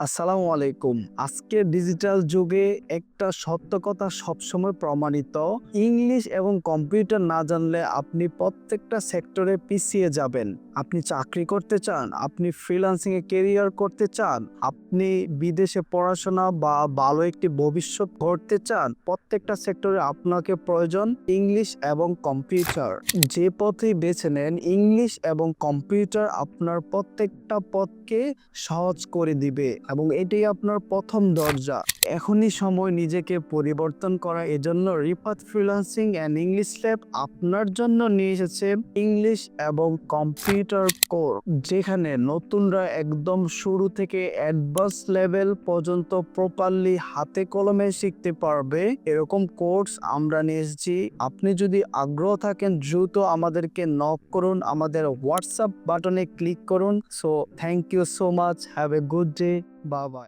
আসসালামু আলাইকুম। আজকের ডিজিটাল যুগে একটা সত্য কথা সবসময় প্রমাণিত। ইংলিশ এবং কম্পিউটার না জানলে আপনি প্রত্যেকটা সেক্টরে পিছিয়ে যাবেন। আপনি চাকরি করতে চান, আপনি ফ্রিল্যান্সিং এ কেরিয়ার করতে চান, আপনি বিদেশে পড়াশোনা বা ভালো একটি ভবিষ্যৎ গড়তে চান, প্রত্যেকটা সেক্টরে আপনাকে প্রয়োজন ইংলিশ এবং কম্পিউটার। যে পথেই বেছে নেন, ইংলিশ এবং কম্পিউটার আপনার প্রত্যেকটা পথকে সহজ করে দিবে এবং এটাই আপনার প্রথম দরজা। এখনই সময় নিজেকে পরিবর্তন করা। এজন্য Rifat freelancing and English lab আপনার জন্য নিয়ে এসেছে ইংলিশ এবং কম্পিউটার কোর্স, যেখানে নতুনরা একদম শুরু থেকে অ্যাডভান্স লেভেল পর্যন্ত প্রপারলি হাতে কলমে শিখতে পারবে। এরকম কোর্স আমরা নিয়ে এসেছি। আপনি যদি আগ্রহ থাকেন দ্রুত আমাদেরকে নক করুন, আমাদের হোয়াটসঅ্যাপ বাটনে ক্লিক করুন। So thank you so much, have a good day, bye by.